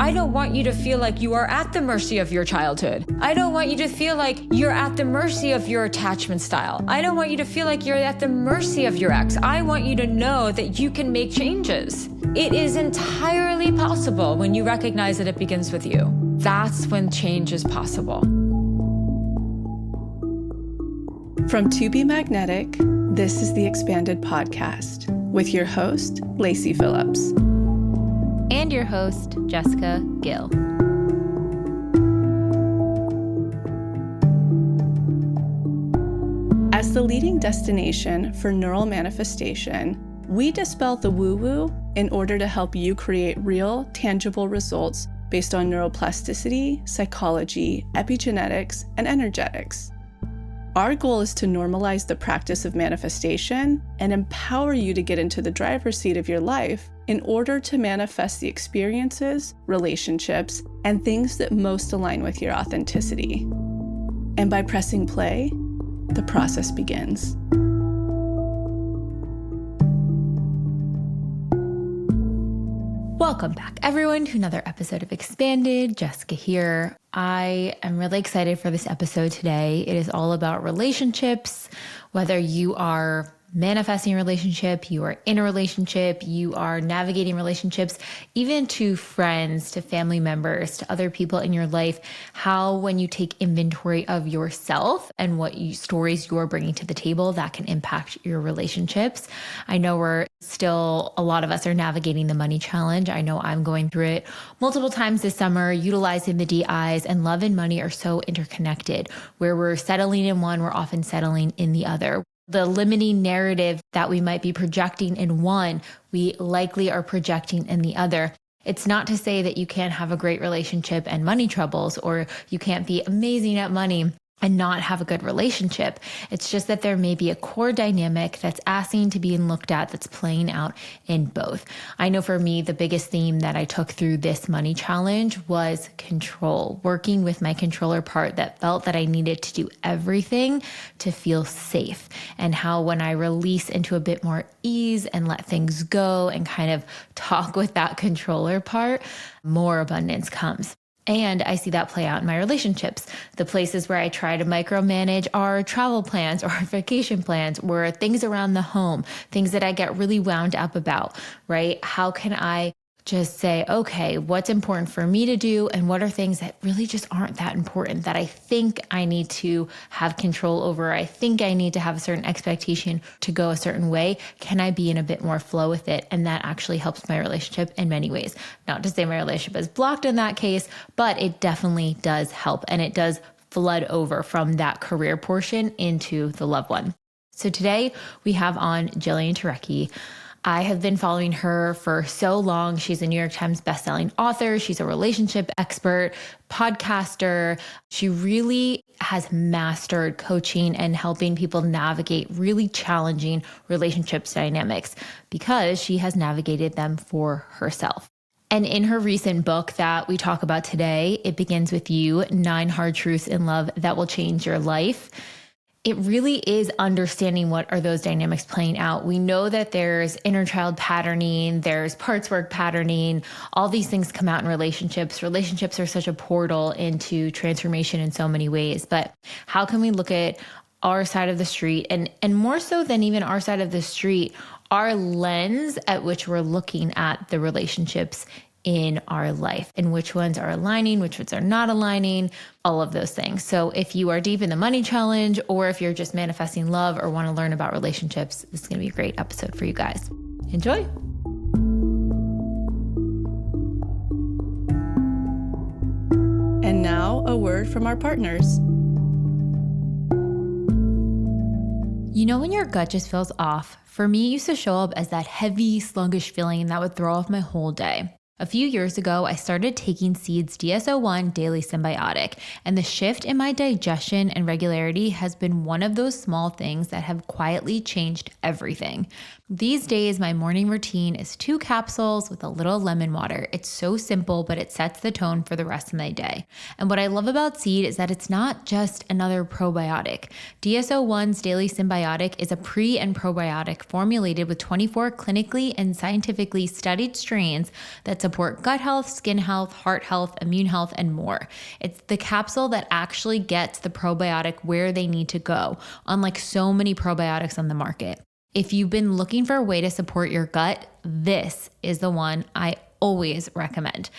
I don't want you to feel like you are at the mercy of your childhood. I don't want you to feel like you're at the mercy of your attachment style. I don't want you to feel like you're at the mercy of your ex. I want you to know that you can make changes. It is entirely possible when you recognize that it begins with you. That's when change is possible. From To Be Magnetic, this is the Expanded Podcast with your host, Lacey Phillips. And your host, Jessica Gill. As the leading destination for neural manifestation, we dispel the woo-woo in order to help you create real, tangible results based on neuroplasticity, psychology, epigenetics, and energetics. Our goal is to normalize the practice of manifestation and empower you to get into the driver's seat of your life in order to manifest the experiences, relationships, and things that most align with your authenticity. And by pressing play, the process begins. Welcome back, everyone, to another episode of Expanded. Jessica here. I am really excited for this episode today. It is all about relationships, whether you are manifesting a relationship, you are in a relationship, you are navigating relationships, even to friends, to family members, to other people in your life, how when you take inventory of yourself and what stories you're bringing to the table, that can impact your relationships. I know a lot of us are navigating the money challenge. I know I'm going through it multiple times this summer, utilizing the DIs, and love and money are so interconnected. Where we're settling in one, we're often settling in the other. The limiting narrative that we might be projecting in one, we likely are projecting in the other. It's not to say that you can't have a great relationship and money troubles, or you can't be amazing at money and not have a good relationship. It's just that there may be a core dynamic that's asking to be looked at that's playing out in both. I know for me, the biggest theme that I took through this money challenge was control, working with my controller part that felt that I needed to do everything to feel safe, and how when I release into a bit more ease and let things go and kind of talk with that controller part, more abundance comes. And I see that play out in my relationships. The places where I try to micromanage our travel plans or our vacation plans, or things around the home, things that I get really wound up about, right? How can I just say, okay, what's important for me to do? And what are things that really just aren't that important that I think I need to have control over? I think I need to have a certain expectation to go a certain way. Can I be in a bit more flow with it? And that actually helps my relationship in many ways. Not to say my relationship is blocked in that case, but it definitely does help. And it does flood over from that career portion into the loved one. So today we have on Jillian Turecki. I have been following her for so long. She's a New York Times bestselling author. She's a relationship expert, podcaster. She really has mastered coaching and helping people navigate really challenging relationships dynamics because she has navigated them for herself. And in her recent book that we talk about today, It Begins With You, 9 Hard Truths in Love That Will Change Your Life, it really is understanding what are those dynamics playing out. We know that there's inner child patterning, there's parts work patterning, all these things come out in relationships. Relationships are such a portal into transformation in so many ways, but how can we look at our side of the street and more so than even our side of the street, our lens at which we're looking at the relationships in our life, and which ones are aligning, which ones are not aligning, all of those things. So if you are deep in the money challenge, or if you're just manifesting love or want to learn about relationships, this is going to be a great episode for you guys. Enjoy. And now a word from our partners. You know when your gut just feels off? For me, it used to show up as that heavy, sluggish feeling that would throw off my whole day. A few years ago, I started taking Seed's DS-01 Daily Symbiotic, and the shift in my digestion and regularity has been one of those small things that have quietly changed everything. These days, my morning routine is 2 capsules with a little lemon water. It's so simple, but it sets the tone for the rest of my day. And what I love about Seed is that it's not just another probiotic. DS-01's Daily Symbiotic is a pre- and probiotic formulated with 24 clinically and scientifically studied strains that support gut health, skin health, heart health, immune health, and more. It's the capsule that actually gets the probiotic where they need to go, unlike so many probiotics on the market. If you've been looking for a way to support your gut, this is the one I always recommend.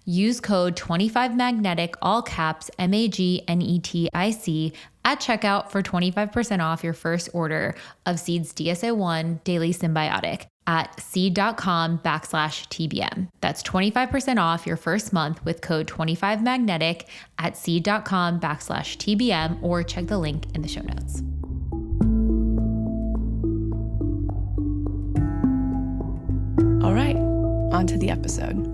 Use code 25magnetic, all caps, MAGNETIC at checkout for 25% off your first order of Seed's DSO1 Daily Symbiotic at seed.com/TBM. That's 25% off your first month with code 25magnetic at seed.com/TBM, or check the link in the show notes. All right, on to the episode.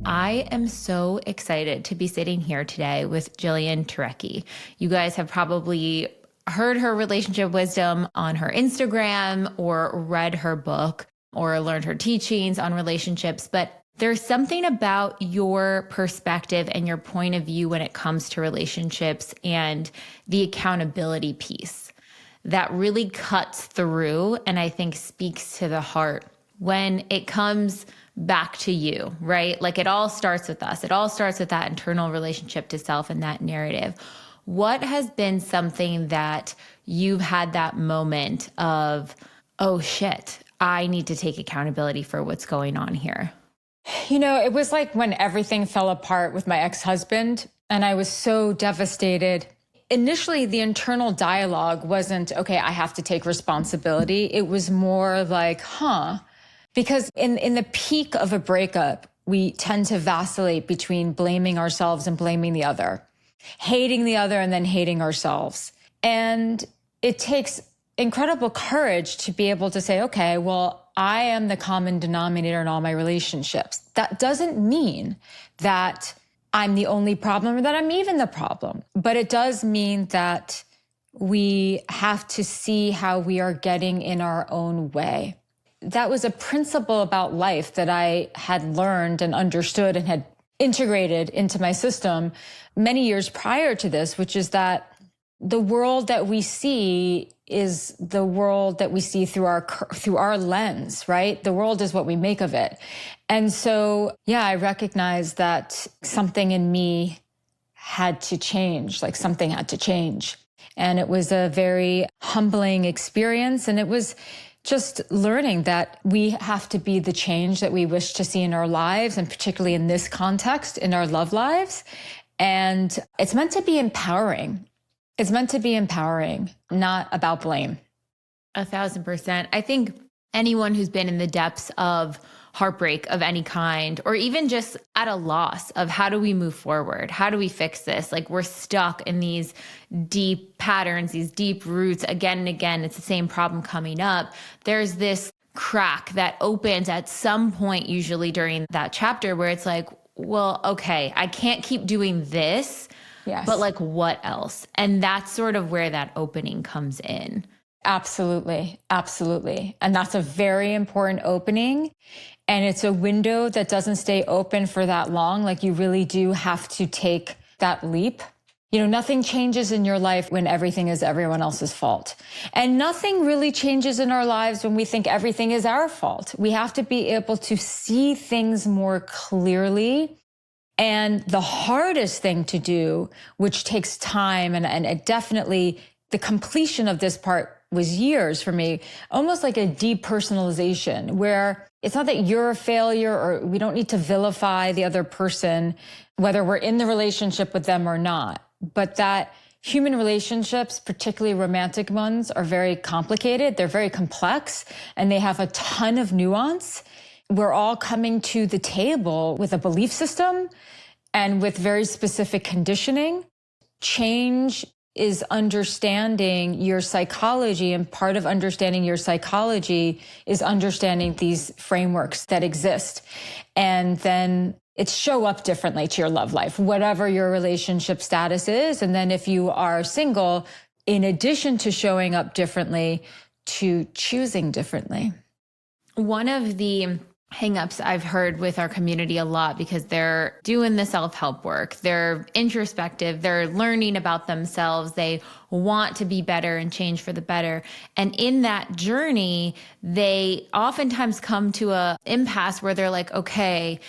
I am so excited to be sitting here today with Jillian Turecki. You guys have probably heard her relationship wisdom on her Instagram or read her book or learned her teachings on relationships, but there's something about your perspective and your point of view when it comes to relationships and the accountability piece that really cuts through and I think speaks to the heart when it comes back to you, right? Like it all starts with us. It all starts with that internal relationship to self and that narrative. What has been something that you've had that moment of, oh shit, I need to take accountability for what's going on here? You know, it was like when everything fell apart with my ex-husband and I was so devastated. Initially, the internal dialogue wasn't, okay, I have to take responsibility. It was more like, because in the peak of a breakup, we tend to vacillate between blaming ourselves and blaming the other, hating the other and then hating ourselves. And it takes incredible courage to be able to say, okay, well, I am the common denominator in all my relationships. That doesn't mean that I'm the only problem or that I'm even the problem, but it does mean that we have to see how we are getting in our own way. That was a principle about life that I had learned and understood and had integrated into my system many years prior to this, which is that the world that we see is the world that we see through our lens, right? The world is what we make of it. And so, yeah, I recognized that something in me had to change, like something had to change. And it was a very humbling experience. And it was just learning that we have to be the change that we wish to see in our lives, and particularly in this context, in our love lives. And it's meant to be empowering. It's meant to be empowering, not about blame. 1,000%. I think anyone who's been in the depths of heartbreak of any kind, or even just at a loss of how do we move forward? How do we fix this? Like we're stuck in these deep patterns, these deep roots again and again. It's the same problem coming up. There's this crack that opens at some point, usually during that chapter, where it's like, well, okay, I can't keep doing this, yes, but like what else? And that's sort of where that opening comes in. Absolutely. Absolutely. And that's a very important opening. And it's a window that doesn't stay open for that long. Like you really do have to take that leap. You know, nothing changes in your life when everything is everyone else's fault. And nothing really changes in our lives when we think everything is our fault. We have to be able to see things more clearly. And the hardest thing to do, which takes time, and it definitely, the completion of this part was years for me, almost like a depersonalization, where it's not that you're a failure or we don't need to vilify the other person, whether we're in the relationship with them or not, but that human relationships, particularly romantic ones, are very complicated. They're very complex and they have a ton of nuance. We're all coming to the table with a belief system and with very specific conditioning. Change is understanding your psychology, and part of understanding your psychology is understanding these frameworks that exist. And then it's show up differently to your love life, whatever your relationship status is. And then if you are single, in addition to showing up differently, to choosing differently. One of the hangups I've heard with our community a lot, because they're doing the self-help work. They're introspective. They're learning about themselves. They want to be better and change for the better. And in that journey, they oftentimes come to a impasse where they're like, okay,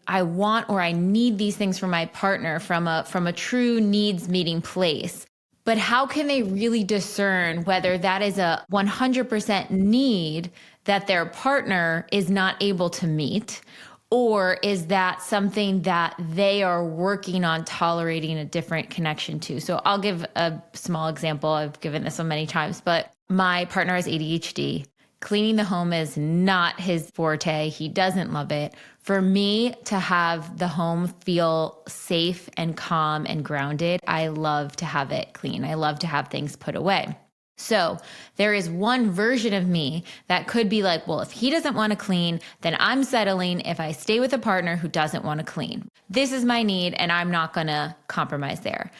I want or I need these things from my partner from a true needs meeting place. But how can they really discern whether that is a 100% need that their partner is not able to meet, or is that something that they are working on tolerating a different connection to? So I'll give a small example. I've given this one many times, but my partner has ADHD. Cleaning the home is not his forte. He doesn't love it. For me to have the home feel safe and calm and grounded, I love to have it clean. I love to have things put away. So there is one version of me that could be like, well, if he doesn't want to clean, then I'm settling if I stay with a partner who doesn't want to clean. This is my need, and I'm not going to compromise there.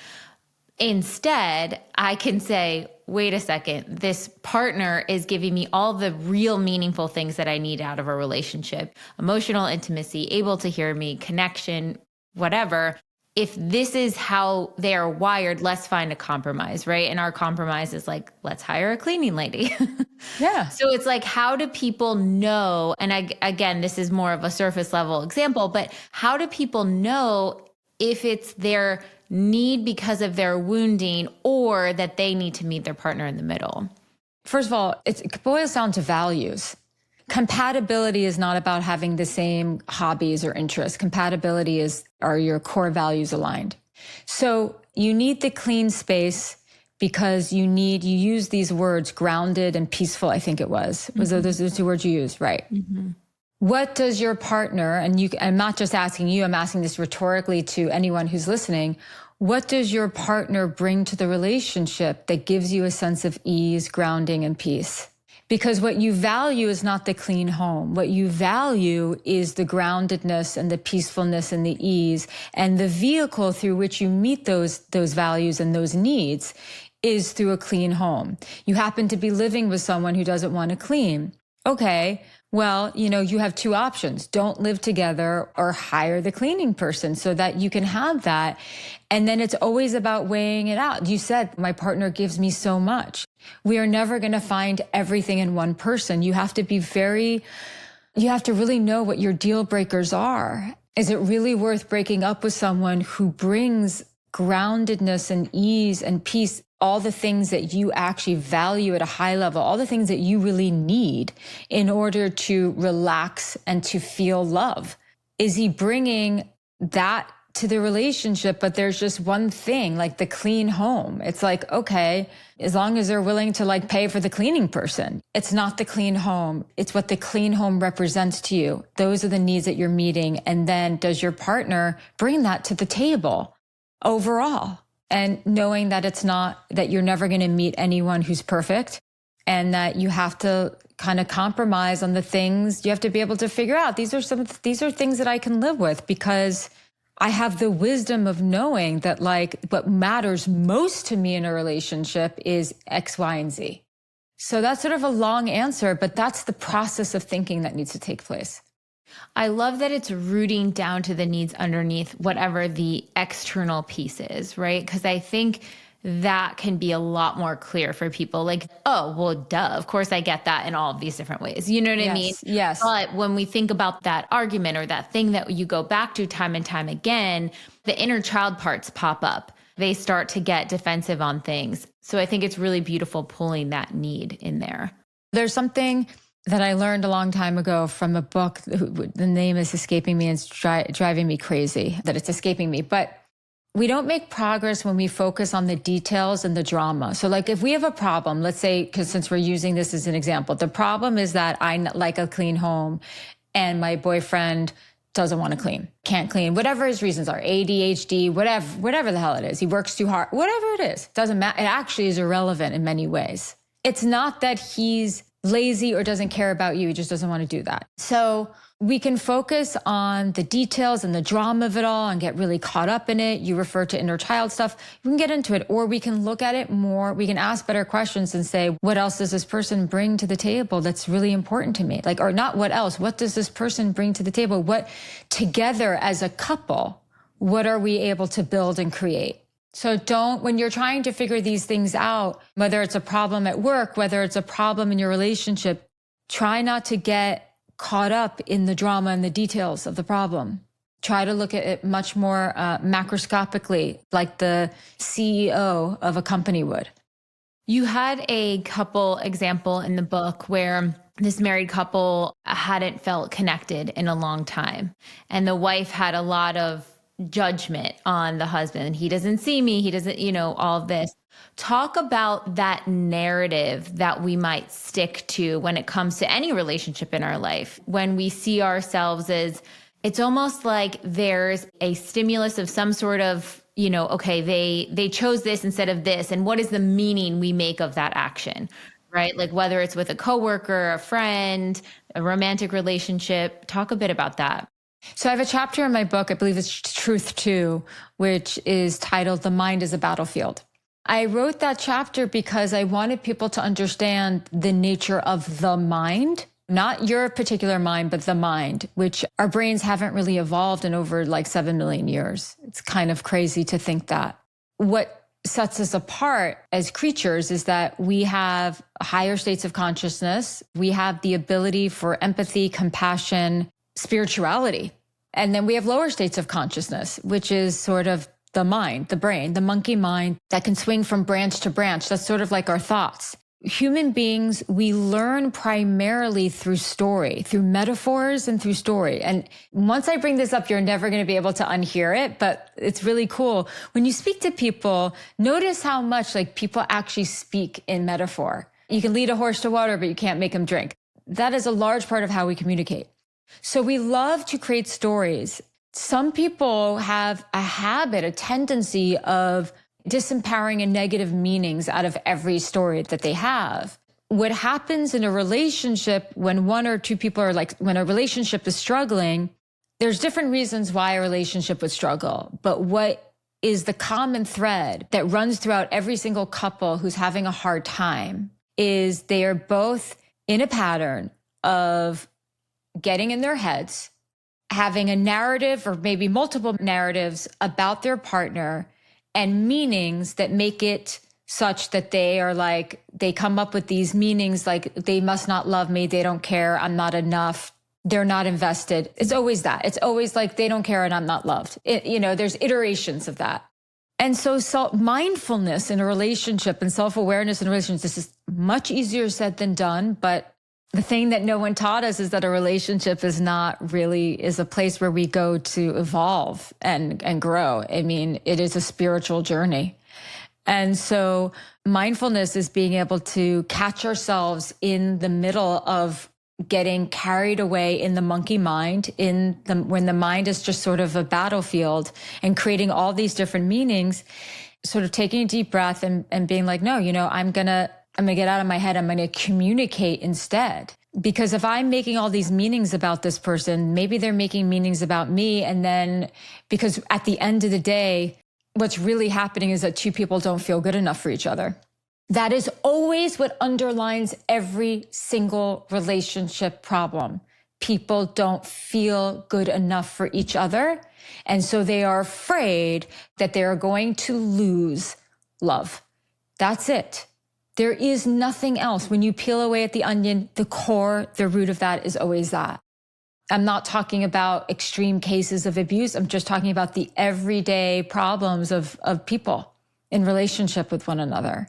Instead, I can say, wait a second, this partner is giving me all the real meaningful things that I need out of a relationship: emotional intimacy, able to hear me, connection, whatever. If this is how they are wired, let's find a compromise, right? And our compromise is like, let's hire a cleaning lady. Yeah. So it's like, how do people know? And again, this is more of a surface level example, but how do people know if it's their need because of their wounding, or that they need to meet their partner in the middle? First of all, it boils down to values. Compatibility is not about having the same hobbies or interests. Compatibility are your core values aligned. So you need the clean space because you use these words, grounded and peaceful, I think it was. Was those the two words you used? Right. Mm-hmm. What does your partner, and I'm not just asking you, I'm asking this rhetorically to anyone who's listening. What does your partner bring to the relationship that gives you a sense of ease, grounding, and peace? Because what you value is not the clean home. What you value is the groundedness and the peacefulness and the ease. And the vehicle through which you meet those values and those needs is through a clean home. You happen to be living with someone who doesn't want to clean. Okay, well, you have two options. Don't live together or hire the cleaning person so that you can have that. And then it's always about weighing it out. You said, my partner gives me so much. We are never going to find everything in one person. You have to really know what your deal breakers are. Is it really worth breaking up with someone who brings groundedness and ease and peace, all the things that you actually value at a high level, all the things that you really need in order to relax and to feel love? Is he bringing that to the relationship? But there's just one thing, like the clean home. It's like, okay, as long as they're willing to pay for the cleaning person. It's not the clean home. It's what the clean home represents to you. Those are the needs that you're meeting. And then does your partner bring that to the table overall? And knowing that that you're never going to meet anyone who's perfect, and that you have to kind of compromise on the things you have to be able to figure out. These are things that I can live with because I have the wisdom of knowing that what matters most to me in a relationship is X, Y, and Z. So that's sort of a long answer, but that's the process of thinking that needs to take place. I love that it's rooting down to the needs underneath whatever the external piece is, right? Because I think that can be a lot more clear for people. Like, oh, well, duh, of course I get that in all of these different ways. You know what I mean? Yes. But when we think about that argument or that thing that you go back to time and time again, the inner child parts pop up. They start to get defensive on things. So I think it's really beautiful pulling that need in there. There's something that I learned a long time ago from a book. The name is escaping me and it's driving me crazy that it's escaping me. But we don't make progress when we focus on the details and the drama. So if we have a problem, let's say, because since we're using this as an example, the problem is that I like a clean home and my boyfriend doesn't want to clean, can't clean, whatever his reasons are, ADHD, whatever the hell it is. He works too hard, whatever it is, doesn't matter. It actually is irrelevant in many ways. It's not that he's lazy or doesn't care about you. He just doesn't want to do that. So we can focus on the details and the drama of it all and get really caught up in it. You refer to inner child stuff. We can get into it, or we can look at it more. We can ask better questions and say, what else does this person bring to the table that's really important to me? Like, or not what else, what does this person bring to the table? What together as a couple, what are we able to build and create? So when you're trying to figure these things out, whether it's a problem at work, whether it's a problem in your relationship, try not to get caught up in the drama and the details of the problem. Try to look at it much more macroscopically, like the CEO of a company would. You had a couple example in the book where this married couple hadn't felt connected in a long time. And the wife had a lot of judgment on the husband. He doesn't see me. He doesn't, all of this. Talk about that narrative that we might stick to when it comes to any relationship in our life. When we see ourselves as, it's almost like there's a stimulus of some sort of, okay, they chose this instead of this. And what is the meaning we make of that action, right? Like whether it's with a coworker, a friend, a romantic relationship. Talk a bit about that. So I have a chapter in my book, I believe it's Truth 2, which is titled The Mind is a Battlefield. I wrote that chapter because I wanted people to understand the nature of the mind, not your particular mind, but the mind, which our brains haven't really evolved in over like 7 million years. It's kind of crazy to think that. What sets us apart as creatures is that we have higher states of consciousness. We have the ability for empathy, compassion, spirituality. And then we have lower states of consciousness, which is sort of the mind, the brain, the monkey mind that can swing from branch to branch. That's sort of like our thoughts. Human beings, we learn primarily through story, through metaphors and through story. And once I bring this up, you're never going to be able to unhear it, but it's really cool. When you speak to people, notice how much like people actually speak in metaphor. You can lead a horse to water, but you can't make him drink. That is a large part of how we communicate. So we love to create stories. Some people have a habit, a tendency of disempowering and negative meanings out of every story that they have. What happens in a relationship when one or two people are like, when a relationship is struggling, there's different reasons why a relationship would struggle. But what is the common thread that runs throughout every single couple who's having a hard time is they are both in a pattern of getting in their heads, having a narrative or maybe multiple narratives about their partner and meanings that make it such that they are like, they come up with these meanings like they must not love me, they don't care, I'm not enough, they're not invested. It's always that. It's always like they don't care and I'm not loved. There's iterations of that. And so mindfulness in a relationship and self-awareness in relationships, this is much easier said than done, but the thing that no one taught us is that a relationship is a place where we go to evolve and grow. I mean, it is a spiritual journey. And so mindfulness is being able to catch ourselves in the middle of getting carried away in the monkey mind, when the mind is just sort of a battlefield and creating all these different meanings, sort of taking a deep breath and being like, no, I'm going to get out of my head. I'm going to communicate instead. Because if I'm making all these meanings about this person, maybe they're making meanings about me. And then because at the end of the day, what's really happening is that two people don't feel good enough for each other. That is always what underlines every single relationship problem. People don't feel good enough for each other. And so they are afraid that they are going to lose love. That's it. There is nothing else. When you peel away at the onion, the core, the root of that is always that. I'm not talking about extreme cases of abuse. I'm just talking about the everyday problems of people in relationship with one another.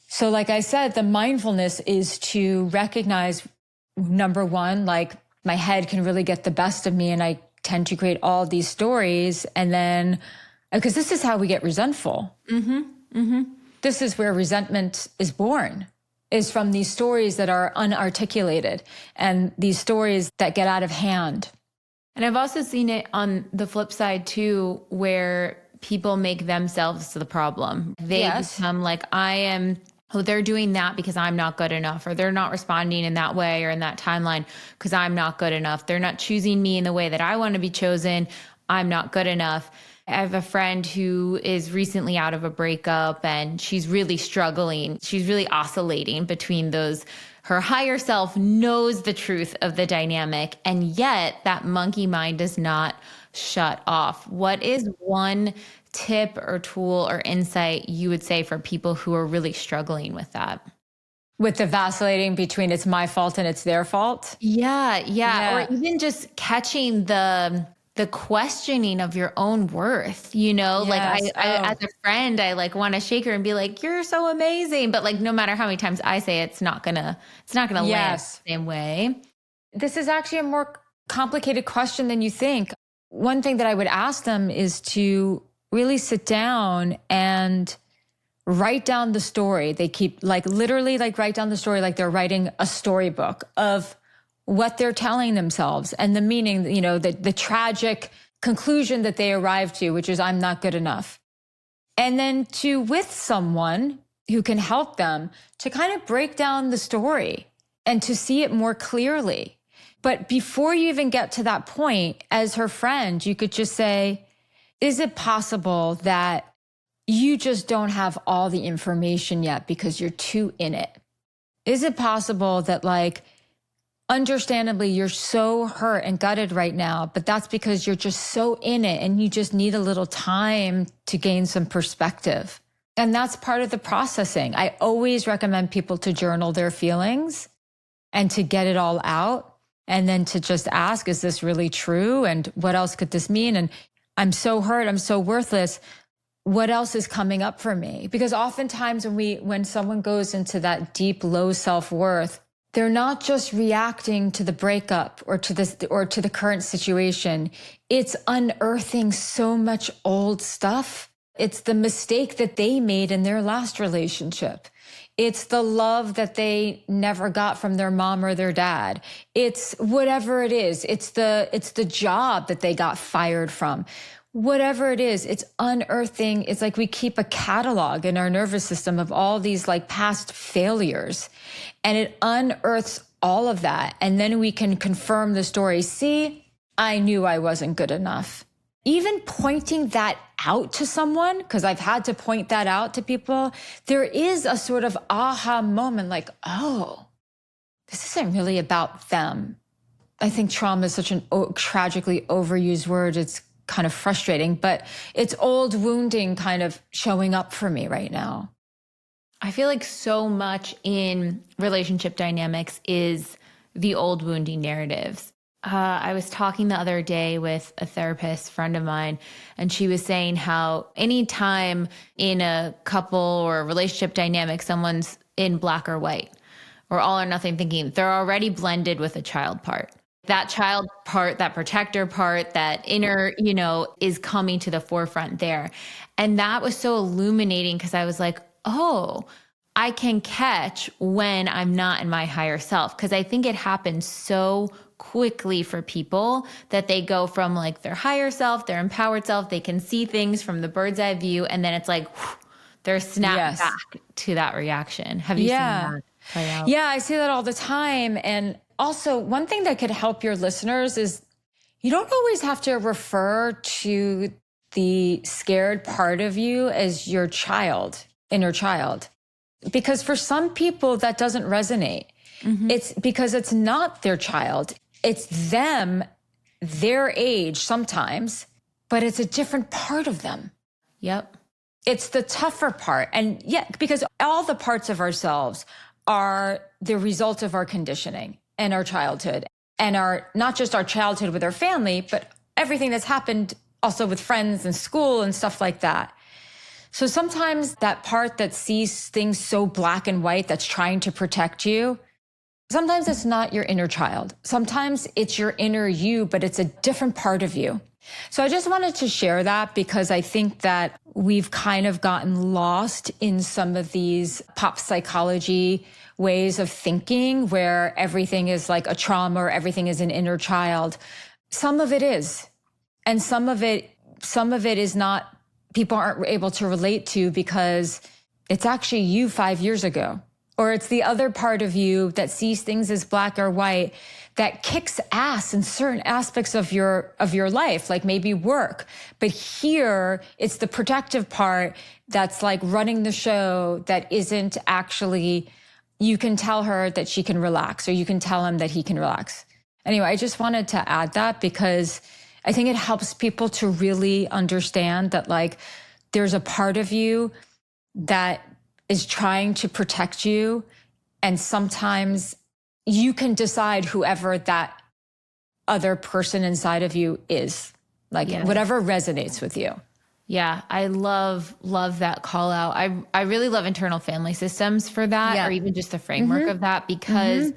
So like I said, the mindfulness is to recognize, number one, like my head can really get the best of me and I tend to create all these stories. And then, because this is how we get resentful. This is where resentment is born, is from these stories that are unarticulated and these stories that get out of hand. And I've also seen it on the flip side too, where people make themselves the problem. They become like, I am oh, they're doing that because I'm not good enough, or they're not responding in that way or in that timeline because I'm not good enough. They're not choosing me in the way that I want to be chosen. I'm not good enough. I have a friend who is recently out of a breakup and she's really struggling. She's really oscillating between those. Her higher self knows the truth of the dynamic, and yet that monkey mind does not shut off. What is one tip or tool or insight you would say for people who are really struggling with that? With the vacillating between it's my fault and it's their fault? Yeah. Or even just catching the questioning of your own worth, like I as a friend, I like want to shake her and be like, you're so amazing. But like, no matter how many times I say it, it's not gonna land the same way. This is actually a more complicated question than you think. One thing that I would ask them is to really sit down and write down the story. They keep literally write down the story like they're writing a storybook of what they're telling themselves and the meaning, the tragic conclusion that they arrived to, which is I'm not good enough. And then with someone who can help them to kind of break down the story and to see it more clearly. But before you even get to that point, as her friend, you could just say, is it possible that you just don't have all the information yet because you're too in it? Is it possible that understandably, you're so hurt and gutted right now, but that's because you're just so in it and you just need a little time to gain some perspective? And that's part of the processing. I always recommend people to journal their feelings and to get it all out. And then to just ask, is this really true? And what else could this mean? And I'm so hurt. I'm so worthless. What else is coming up for me? Because oftentimes when someone goes into that deep, low self-worth, they're not just reacting to the breakup or to the current situation. It's unearthing so much old stuff. It's the mistake that they made in their last relationship. It's the love that they never got from their mom or their dad. It's whatever it is. It's the job that they got fired from. Whatever it is, it's unearthing. It's like we keep a catalog in our nervous system of all these past failures, and it unearths all of that. And then we can confirm the story. See, I knew I wasn't good enough. Even pointing that out to someone, because I've had to point that out to people, there is a sort of aha moment oh, this isn't really about them. I think trauma is such an tragically overused word. It's kind of frustrating, but it's old wounding kind of showing up for me right now. I feel like so much in relationship dynamics is the old wounding narratives. I was talking the other day with a therapist friend of mine, and she was saying how anytime in a couple or a relationship dynamic, someone's in black or white or all or nothing thinking, they're already blended with a child part. That child part, that protector part, that inner, is coming to the forefront there. And that was so illuminating because I was like, oh, I can catch when I'm not in my higher self. Because I think it happens so quickly for people that they go from their higher self, their empowered self, they can see things from the bird's eye view, and then it's they're snapped back to that reaction. Have you seen that play out? Yeah, I see that all the time. And also, one thing that could help your listeners is you don't always have to refer to the scared part of you as your inner child. Because for some people, that doesn't resonate. Mm-hmm. It's because it's not their child. It's them, their age sometimes, but it's a different part of them. Yep. It's the tougher part. And because all the parts of ourselves are the result of our conditioning and our childhood, and not just our childhood with our family, but everything that's happened also with friends and school and stuff like that. So sometimes that part that sees things so black and white, that's trying to protect you, sometimes it's not your inner child. Sometimes it's your inner you, but it's a different part of you. So I just wanted to share that because I think that we've kind of gotten lost in some of these pop psychology ways of thinking where everything is like a trauma or everything is an inner child. Some of it is, and some of it is not, people aren't able to relate to because It's actually you 5 years ago. Or it's the other part of you that sees things as black or white that kicks ass in certain aspects of your life, like maybe work. But here, it's the protective part that's like running the show that isn't actually, you can tell her that she can relax, or you can tell him that he can relax. Anyway, I just wanted to add that because I think it helps people to really understand that like there's a part of you that is trying to protect you. And sometimes you can decide whoever that other person inside of you is, like whatever resonates with you. Yeah, I love that call out. I really love internal family systems for that, or even just the framework of that, because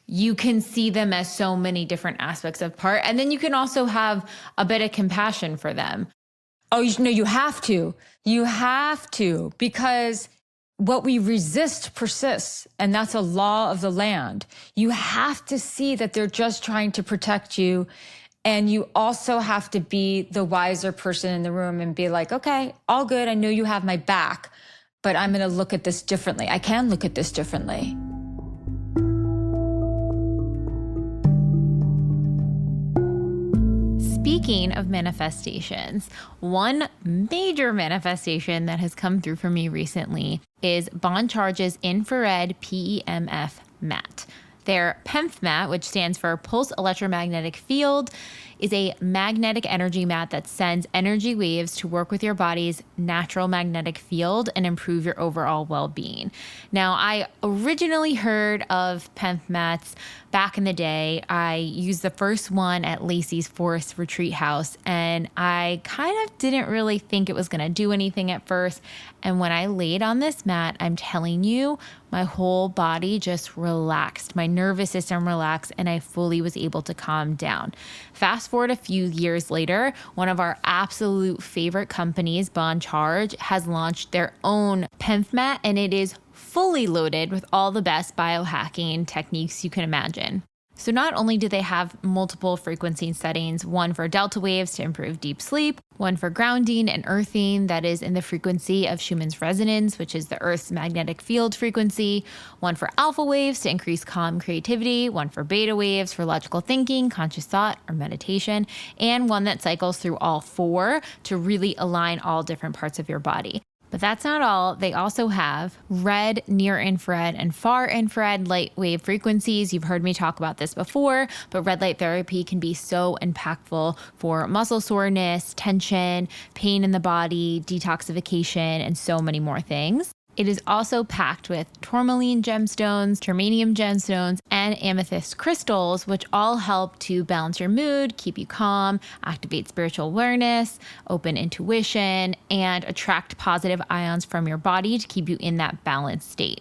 you can see them as so many different aspects of part. And then you can also have a bit of compassion for them. Oh, you have to. You have to, because what we resist persists, and that's a law of the land. You have to see that they're just trying to protect you. And you also have to be the wiser person in the room and be like, okay, all good. I know you have my back, but I'm going to look at this differently. I can look at this differently. Speaking of manifestations, one major manifestation that has come through for me recently is Bon Charge's infrared PEMF mat. Their PEMF mat, which stands for Pulse Electromagnetic Field, is a magnetic energy mat that sends energy waves to work with your body's natural magnetic field and improve your overall well-being. Now, I originally heard of PEMF mats back in the day. I used the first one at Lacey's Forest Retreat House, and I kind of didn't really think it was going to do anything at first. And when I laid on this mat, I'm telling you, my whole body just relaxed. My nervous system relaxed, and I fully was able to calm down. Fast forward a few years later, one of our absolute favorite companies, Bon Charge, has launched their own PEMF mat, and it is fully loaded with all the best biohacking techniques you can imagine. So not only do they have multiple frequency settings, one for delta waves to improve deep sleep, one for grounding and earthing that is in the frequency of Schumann's resonance, which is the Earth's magnetic field frequency, one for alpha waves to increase calm creativity, one for beta waves for logical thinking, conscious thought, or meditation, and one that cycles through all four to really align all different parts of your body. But that's not all. They also have red, near infrared, and far infrared light wave frequencies. You've heard me talk about this before, but red light therapy can be so impactful for muscle soreness, tension, pain in the body, detoxification, and so many more things. It is also packed with tourmaline gemstones, germanium gemstones, and amethyst crystals, which all help to balance your mood, keep you calm, activate spiritual awareness, open intuition, and attract positive ions from your body to keep you in that balanced state.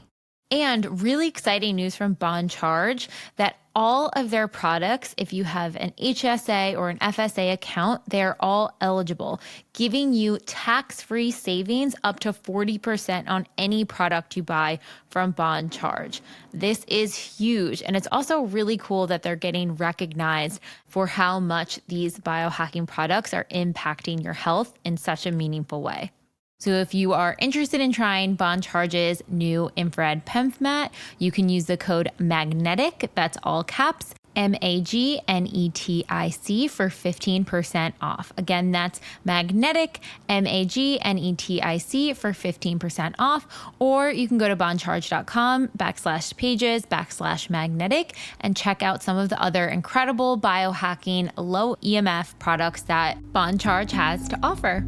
And really exciting news from Bon Charge that all of their products, if you have an HSA or an FSA account, they're all eligible, giving you tax-free savings up to 40% on any product you buy from Bon Charge. This is huge. And it's also really cool that they're getting recognized for how much these biohacking products are impacting your health in such a meaningful way. So if you are interested in trying Bon Charge's new infrared PEMF mat, you can use the code MAGNETIC, that's all caps, MAGNETIC for 15% off. Again, that's magnetic, MAGNETIC for 15% off. Or you can go to boncharge.com/pages/magnetic and check out some of the other incredible biohacking low EMF products that Bon Charge has to offer.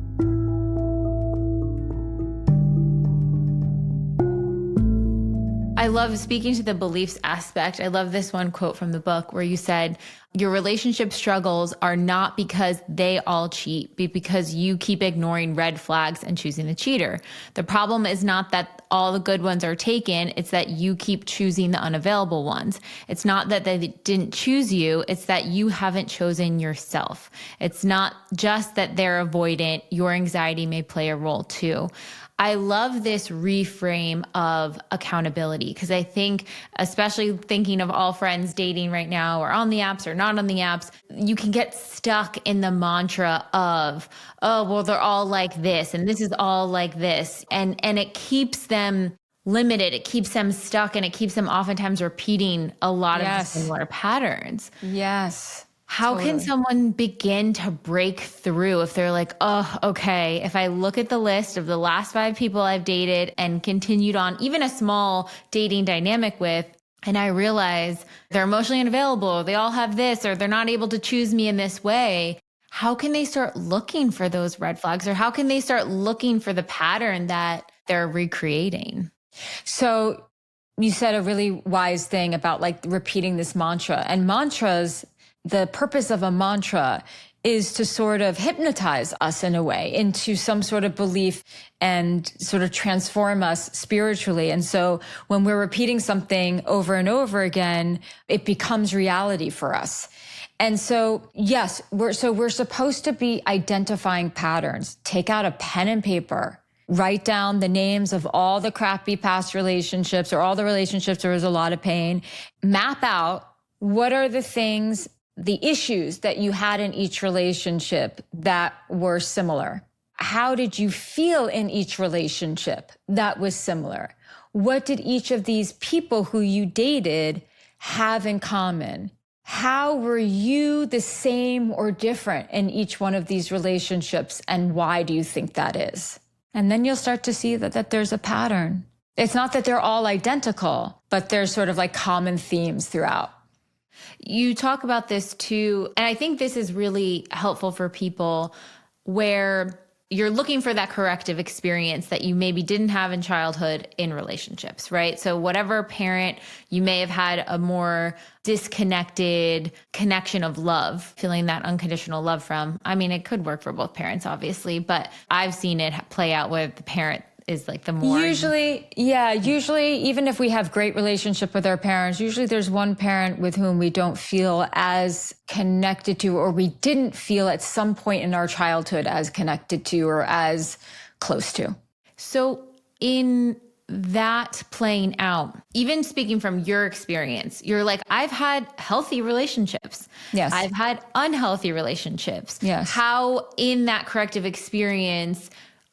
I love speaking to the beliefs aspect. I love this one quote from the book where you said, your relationship struggles are not because they all cheat, but because you keep ignoring red flags and choosing the cheater. The problem is not that all the good ones are taken. It's that you keep choosing the unavailable ones. It's not that they didn't choose you. It's that you haven't chosen yourself. It's not just that they're avoidant. Your anxiety may play a role too. I love this reframe of accountability because I think, especially thinking of all friends dating right now or on the apps or not on the apps, you can get stuck in the mantra of, oh, well, they're all like this and this is all like this. And it keeps them limited. It keeps them stuck and it keeps them oftentimes repeating a lot of the similar patterns. Yes. How can someone begin to break through if they're like, oh, okay, if I look at the list of the last 5 people I've dated and continued on even a small dating dynamic with, and I realize they're emotionally unavailable, or they all have this, or they're not able to choose me in this way, how can they start looking for those red flags? Or how can they start looking for the pattern that they're recreating? So you said a really wise thing about like repeating this mantra, and mantras, the purpose of a mantra is to sort of hypnotize us in a way into some sort of belief and sort of transform us spiritually. And so when we're repeating something over and over again, it becomes reality for us. And so, yes, we're supposed to be identifying patterns. Take out a pen and paper, write down the names of all the crappy past relationships or all the relationships where there's a lot of pain. Map out what are the things, the issues that you had in each relationship that were similar. How did you feel in each relationship that was similar? What did each of these people who you dated have in common? How were you the same or different in each one of these relationships? And why do you think that is? And then you'll start to see that there's a pattern. It's not that they're all identical, but there's sort of like common themes throughout. You talk about this too, and I think this is really helpful for people where you're looking for that corrective experience that you maybe didn't have in childhood in relationships, right? So whatever parent you may have had a more disconnected connection of love, feeling that unconditional love from. I mean, it could work for both parents, obviously, but I've seen it play out where the parent is like the more... Usually, even if we have great relationship with our parents, usually there's one parent with whom we don't feel as connected to, or we didn't feel at some point in our childhood as connected to or as close to. So in that playing out, even speaking from your experience, you're like, I've had healthy relationships. Yes. I've had unhealthy relationships. Yes. How in that corrective experience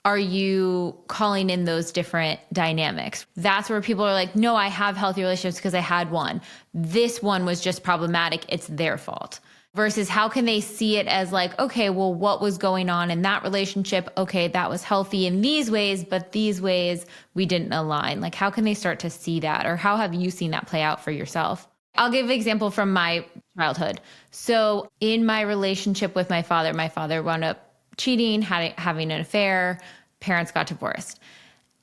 are you calling in those different dynamics? That's where people are like, no, I have healthy relationships because I had one. This one was just problematic. It's their fault. Versus how can they see it as like, okay, well, what was going on in that relationship? Okay, that was healthy in these ways, but these ways we didn't align. Like, how can they start to see that? Or how have you seen that play out for yourself? I'll give an example from my childhood. So in my relationship with my father wound up cheating, having an affair, parents got divorced.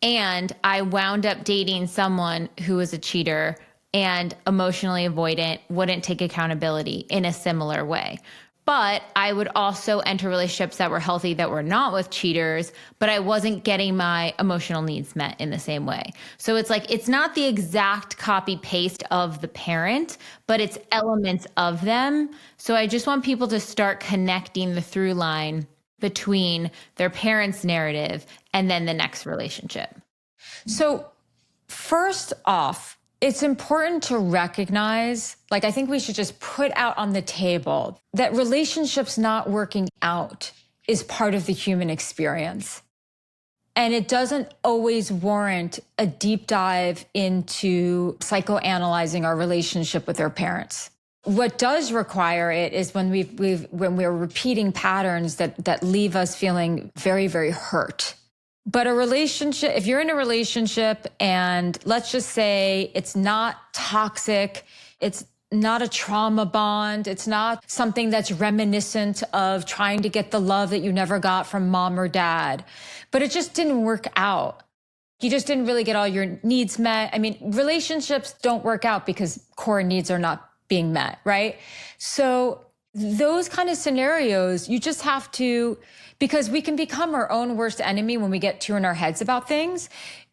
And I wound up dating someone who was a cheater and emotionally avoidant, wouldn't take accountability in a similar way. But I would also enter relationships that were healthy, that were not with cheaters, but I wasn't getting my emotional needs met in the same way. So it's like, it's not the exact copy paste of the parent, but it's elements of them. So I just want people to start connecting the through line between their parents' narrative and then the next relationship. So first off, it's important to recognize, like, I think we should just put out on the table that relationships not working out is part of the human experience. And it doesn't always warrant a deep dive into psychoanalyzing our relationship with our parents. What does require it is when we're repeating patterns that leave us feeling very, very hurt. But a relationship, if you're in a relationship and let's just say it's not toxic, it's not a trauma bond, it's not something that's reminiscent of trying to get the love that you never got from mom or dad, but it just didn't work out. You just didn't really get all your needs met. I mean, relationships don't work out because core needs are not being met, right? So those kind of scenarios, you just have to, because we can become our own worst enemy when we get too in our heads about things.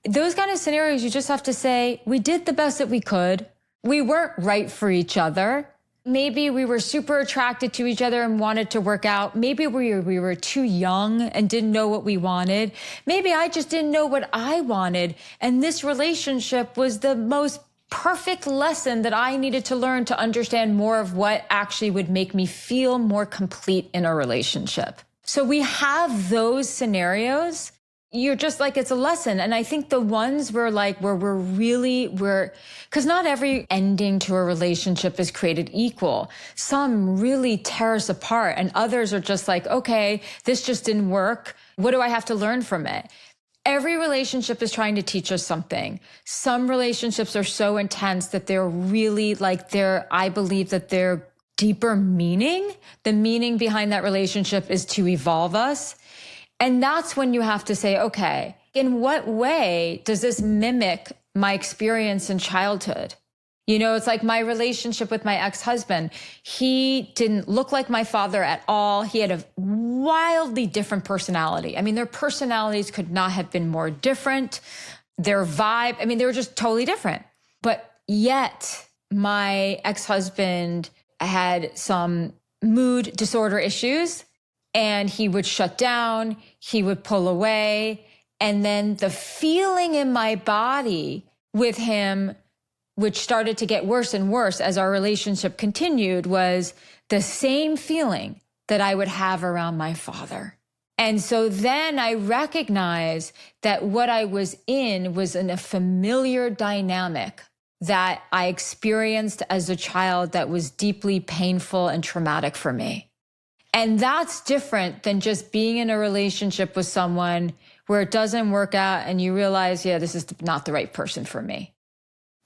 Those kind of scenarios, you just have to say, we did the best that we could. We weren't right for each other. Maybe we were super attracted to each other and wanted to work out. Maybe we were too young and didn't know what we wanted. Maybe I just didn't know what I wanted. And this relationship was the most perfect lesson that I needed to learn to understand more of what actually would make me feel more complete in a relationship. So we have those scenarios. You're just like, it's a lesson. And I think the ones where because not every ending to a relationship is created equal. Some really tear us apart and others are just like, okay, this just didn't work. What do I have to learn from it? Every relationship is trying to teach us something. Some relationships are so intense that they're really I believe that they're deeper meaning. The meaning behind that relationship is to evolve us. And that's when you have to say, okay, in what way does this mimic my experience in childhood? You know, it's like my relationship with my ex-husband. He didn't look like my father at all. He had a wildly different personality. I mean, their personalities could not have been more different. Their vibe, I mean, they were just totally different. But yet my ex-husband had some mood disorder issues. And he would shut down, he would pull away. And then the feeling in my body with him, which started to get worse and worse as our relationship continued, was the same feeling that I would have around my father. And so then I recognized that what I was in a familiar dynamic that I experienced as a child that was deeply painful and traumatic for me. And that's different than just being in a relationship with someone where it doesn't work out and you realize, yeah, this is not the right person for me.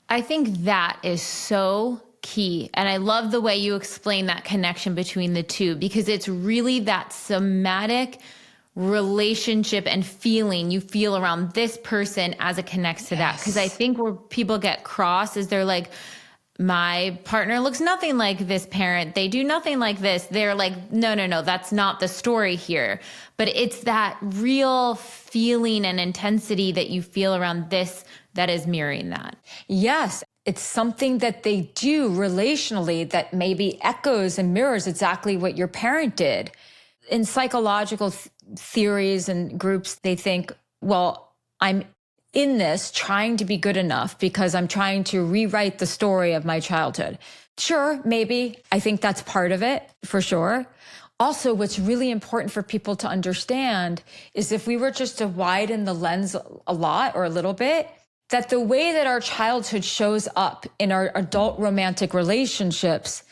I think that is so key. And I love the way you explain that connection between the two, because it's really that somatic relationship and feeling you feel around this person as it connects to that. Because I think where people get cross is they're like, my partner looks nothing like this parent. They do nothing like this. They're like, no, that's not the story here. But it's that real feeling and intensity that you feel around this that is mirroring that. Yes. It's something that they do relationally that maybe echoes and mirrors exactly what your parent did. In psychological theories and groups, they think, well, I'm in this trying to be good enough because I'm trying to rewrite the story of my childhood. Sure, maybe. I think that's part of it, for sure. Also, what's really important for people to understand is if we were just to widen the lens a lot or a little bit, that the way that our childhood shows up in our adult romantic relationships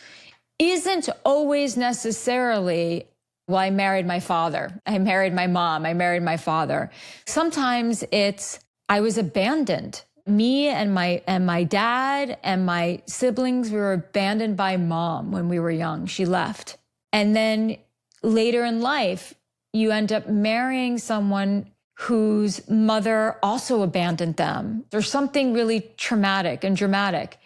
isn't always necessarily, well, I married my father, I married my mom, I married my father. Sometimes it's, I was abandoned. Me and my dad and my siblings, we were abandoned by mom when we were young. She left. And then later in life, you end up marrying someone whose mother also abandoned them. There's something really traumatic and dramatic.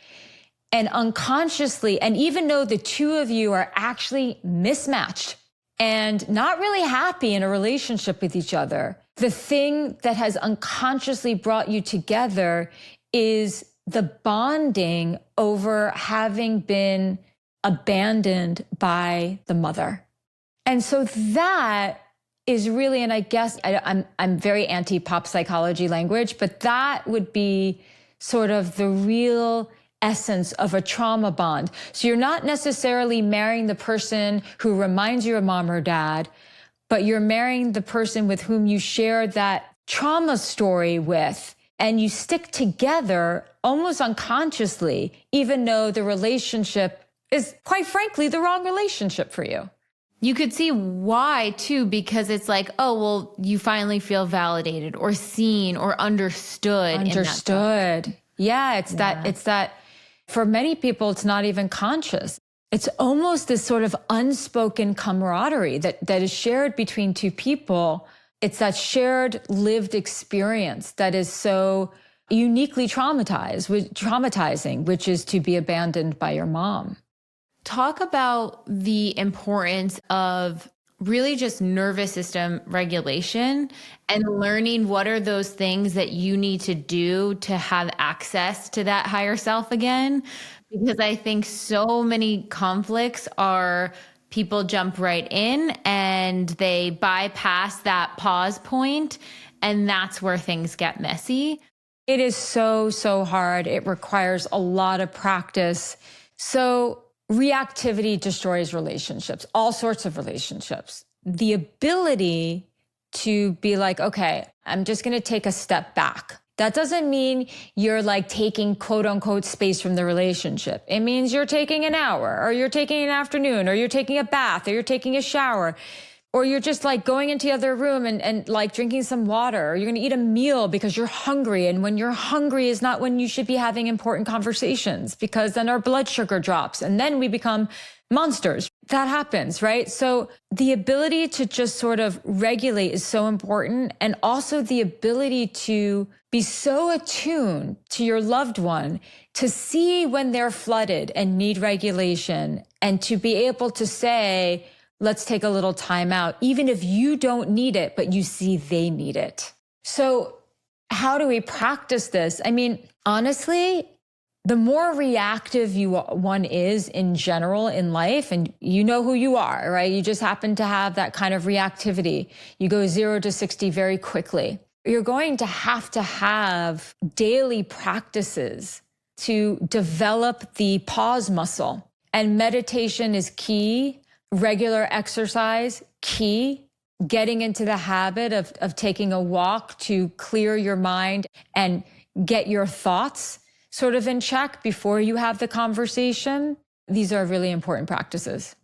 And unconsciously, and even though the two of you are actually mismatched and not really happy in a relationship with each other, the thing that has unconsciously brought you together is the bonding over having been abandoned by the mother. And so that is really, and I guess I'm very anti-pop psychology language, but that would be sort of the real essence of a trauma bond. So you're not necessarily marrying the person who reminds you of mom or dad, but you're marrying the person with whom you share that trauma story with, and you stick together almost unconsciously, even though the relationship is, quite frankly, the wrong relationship for you. You could see why too, because it's like, oh, well, you finally feel validated or seen or understood. Understood. Yeah, it's that for many people, it's not even conscious. It's almost this sort of unspoken camaraderie that is shared between two people. It's that shared lived experience that is so uniquely traumatizing, which is to be abandoned by your mom. Talk about the importance of really just nervous system regulation and learning what are those things that you need to do to have access to that higher self again. because I think so many conflicts are people jump right in and they bypass that pause point, and that's where things get messy. It is so, so hard. It requires a lot of practice. So reactivity destroys relationships, all sorts of relationships. The ability to be like, okay, I'm just going to take a step back. That doesn't mean you're like taking quote unquote space from the relationship. It means you're taking an hour, or you're taking an afternoon, or you're taking a bath, or you're taking a shower, or you're just like going into the other room and like drinking some water, or you're going to eat a meal because you're hungry. And when you're hungry is not when you should be having important conversations, because then our blood sugar drops and then we become monsters. That happens, right? So the ability to just sort of regulate is so important. And also the ability to be so attuned to your loved one, to see when they're flooded and need regulation, and to be able to say, let's take a little time out, even if you don't need it, but you see they need it. So how do we practice this? I mean, honestly, the more reactive one is in general in life, and you know who you are, right? You just happen to have that kind of reactivity. You go 0 to 60 very quickly. You're going to have daily practices to develop the pause muscle. And meditation is key. Regular exercise, key. Getting into the habit of taking a walk to clear your mind and get your thoughts sort of in check before you have the conversation. These are really important practices.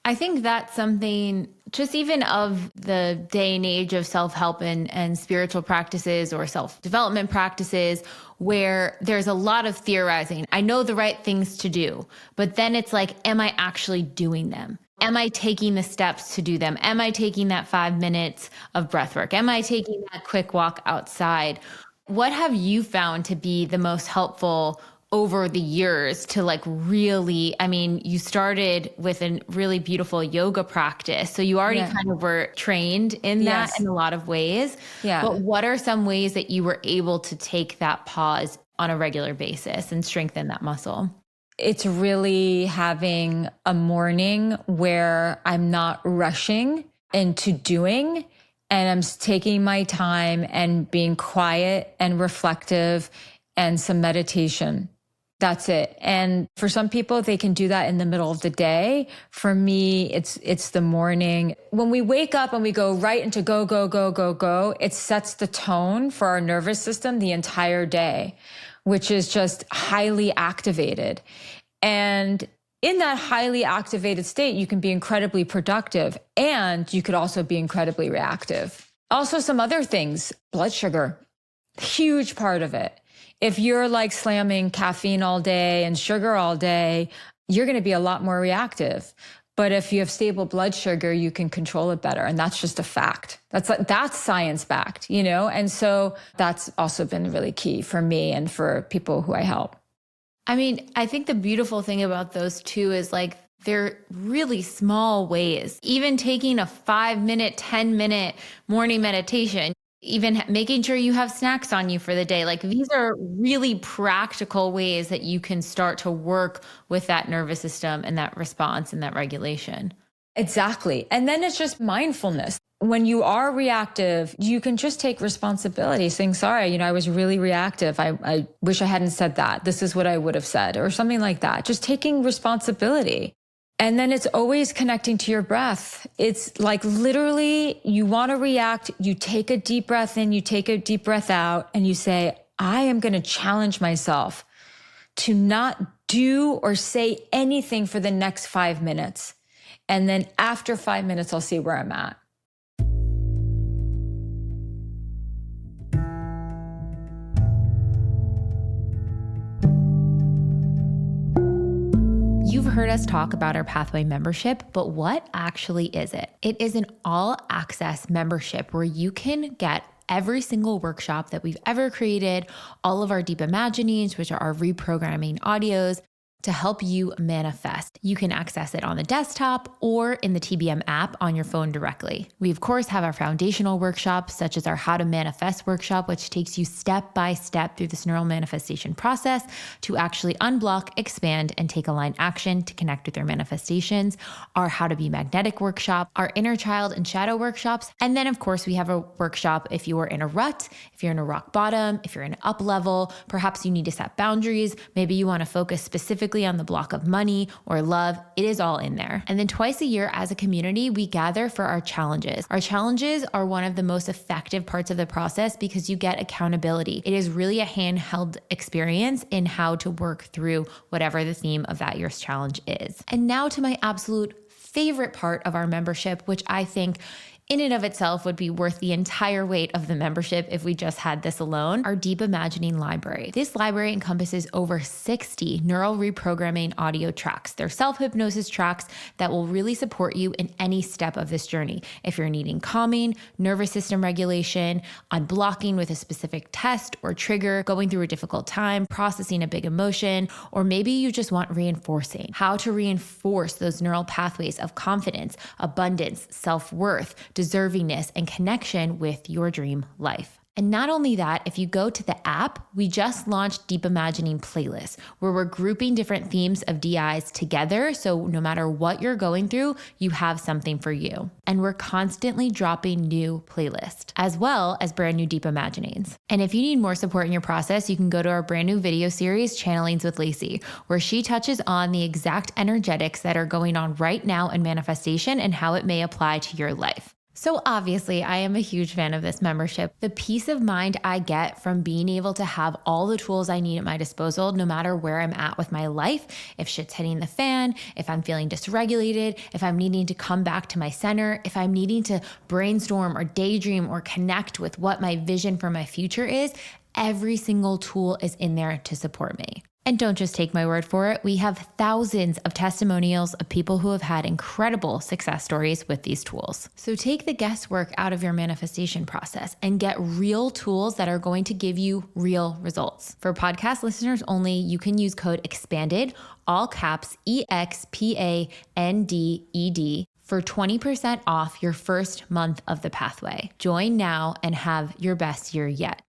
I think that's something, just even of the day and age of self-help and spiritual practices or self-development practices, where there's a lot of theorizing. I know the right things to do, but then it's like, am I actually doing them? Am I taking the steps to do them? Am I taking that 5 minutes of breath work? Am I taking that quick walk outside? What have you found to be the most helpful over the years to like really, I mean, you started with a really beautiful yoga practice. So you already kind of were trained in that in a lot of ways. Yeah. But what are some ways that you were able to take that pause on a regular basis and strengthen that muscle? It's really having a morning where I'm not rushing into doing, and I'm taking my time and being quiet and reflective and some meditation. That's it. And for some people, they can do that in the middle of the day. For me, it's the morning. When we wake up and we go right into go, go, go, go, go, it sets the tone for our nervous system the entire day, which is just highly activated. And in that highly activated state, you can be incredibly productive, and you could also be incredibly reactive. Also, some other things, blood sugar, huge part of it. If you're like slamming caffeine all day and sugar all day, you're going to be a lot more reactive. But if you have stable blood sugar, you can control it better. And that's just a fact. That's science backed, you know? And so that's also been really key for me and for people who I help. I mean, I think the beautiful thing about those two is like, they're really small ways. Even taking a 5-minute, 10-minute morning meditation, even making sure you have snacks on you for the day. Like, these are really practical ways that you can start to work with that nervous system and that response and that regulation. Exactly. And then it's just mindfulness. When you are reactive, you can just take responsibility, saying, sorry, I was really reactive. I wish I hadn't said that. This is what I would have said, or something like that. Just taking responsibility. And then it's always connecting to your breath. It's like literally you want to react. You take a deep breath in, you take a deep breath out, and you say, I am going to challenge myself to not do or say anything for the next 5 minutes. And then after 5 minutes, I'll see where I'm at. You've heard us talk about our Pathway membership, but what actually is it? It is an all-access membership where you can get every single workshop that we've ever created, all of our deep imaginings, which are our reprogramming audios, to help you manifest. You can access it on the desktop or in the TBM app on your phone directly. We, of course, have our foundational workshops, such as our How to Manifest workshop, which takes you step by step through this neural manifestation process to actually unblock, expand, and take aligned action to connect with your manifestations. Our How to Be Magnetic workshop, our Inner Child and Shadow workshops. And then, of course, we have a workshop if you are in a rut, if you're in a rock bottom, if you're in an up level, perhaps you need to set boundaries. Maybe you want to focus specifically on the block of money or love. It is all in there. And then twice a year as a community, we gather for our challenges. Our challenges are one of the most effective parts of the process because you get accountability. It is really a handheld experience in how to work through whatever the theme of that year's challenge is. And now to my absolute favorite part of our membership, which I think in and of itself would be worth the entire weight of the membership if we just had this alone, our Deep Imagining library. This library encompasses over 60 neural reprogramming audio tracks. They're self-hypnosis tracks that will really support you in any step of this journey. If you're needing calming, nervous system regulation, unblocking with a specific test or trigger, going through a difficult time, processing a big emotion, or maybe you just want reinforcing, how to reinforce those neural pathways of confidence, abundance, self-worth, deservingness, and connection with your dream life. And not only that, if you go to the app, we just launched Deep Imagining playlists where we're grouping different themes of DIs together. So no matter what you're going through, you have something for you. And we're constantly dropping new playlists as well as brand new Deep Imaginings. And if you need more support in your process, you can go to our brand new video series, Channelings with Lacey, where she touches on the exact energetics that are going on right now in manifestation and how it may apply to your life. So obviously, I am a huge fan of this membership. The peace of mind I get from being able to have all the tools I need at my disposal, no matter where I'm at with my life, if shit's hitting the fan, if I'm feeling dysregulated, if I'm needing to come back to my center, if I'm needing to brainstorm or daydream or connect with what my vision for my future is, every single tool is in there to support me. And don't just take my word for it. We have thousands of testimonials of people who have had incredible success stories with these tools. So take the guesswork out of your manifestation process and get real tools that are going to give you real results. For podcast listeners only, you can use code EXPANDED, all caps EXPANDED, for 20% off your first month of the pathway. Join now and have your best year yet.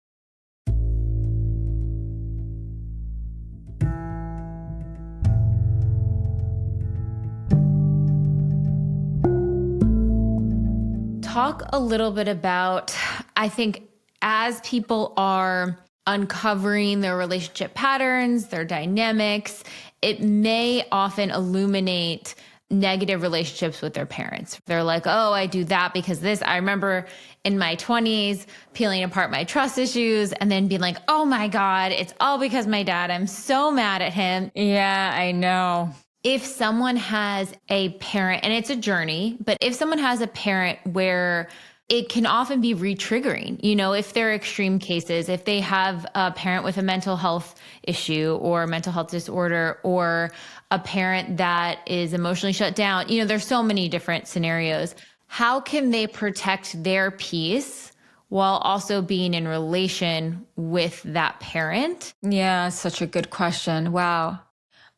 Talk a little bit about, I think, as people are uncovering their relationship patterns, their dynamics, it may often illuminate negative relationships with their parents. They're like, oh, I do that because this. I remember in my 20s peeling apart my trust issues and then being like, oh my God, it's all because my dad. I'm so mad at him. Yeah, I know. If someone has a parent, and it's a journey, but if someone has a parent where it can often be re-triggering, you know, if they're extreme cases, if they have a parent with a mental health issue or mental health disorder, or a parent that is emotionally shut down, you know, there's so many different scenarios. How can they protect their peace while also being in relation with that parent? Yeah, such a good question. Wow.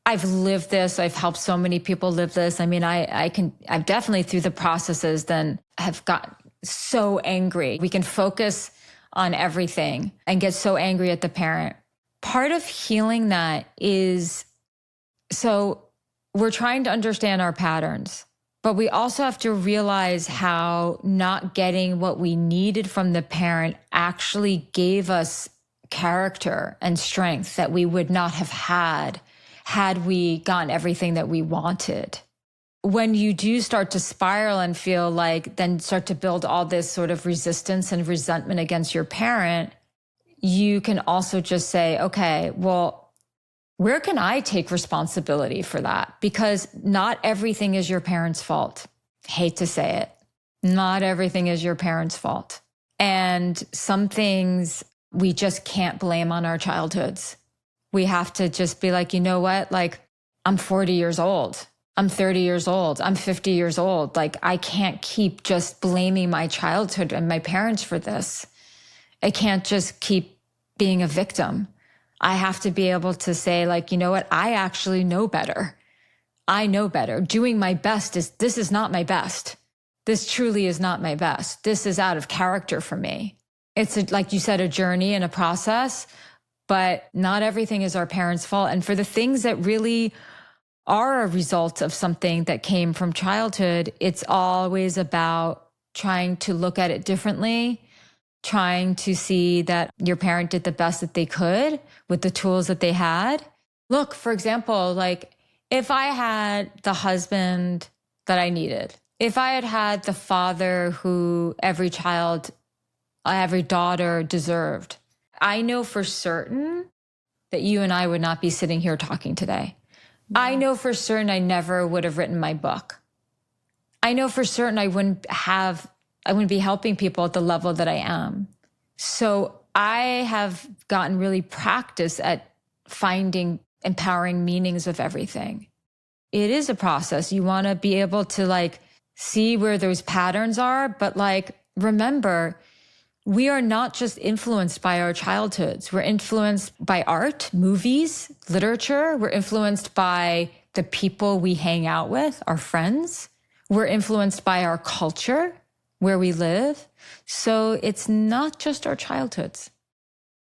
I've lived this. I've helped so many people live this. I mean, I've definitely through the processes then have got so angry. We can focus on everything and get so angry at the parent. Part of healing that is, so we're trying to understand our patterns, but we also have to realize how not getting what we needed from the parent actually gave us character and strength that we would not have had we gotten everything that we wanted. When you do start to spiral and feel like, then start to build all this sort of resistance and resentment against your parent, you can also just say, okay, well, where can I take responsibility for that? Because not everything is your parents' fault. Hate to say it. Not everything is your parents' fault. And some things we just can't blame on our childhoods. We have to just be like, you know what? Like, I'm 40 years old. I'm 30 years old. I'm 50 years old. Like, I can't keep just blaming my childhood and my parents for this. I can't just keep being a victim. I have to be able to say, like, you know what? I actually know better. I know better. Doing my best this is not my best. This truly is not my best. This is out of character for me. It's like you said, a journey and a process, but not everything is our parents' fault. And for the things that really are a result of something that came from childhood, it's always about trying to look at it differently, trying to see that your parent did the best that they could with the tools that they had. Look, for example, like if I had the husband that I needed, if I had had the father who every daughter deserved, I know for certain that you and I would not be sitting here talking today. Yeah. I know for certain I never would have written my book. I know for certain I wouldn't be helping people at the level that I am. So I have gotten really practice at finding empowering meanings of everything. It is a process. You want to be able to like see where those patterns are, but like remember, we are not just influenced by our childhoods. We're influenced by art, movies, literature. We're influenced by the people we hang out with, our friends. We're influenced by our culture, where we live. So it's not just our childhoods.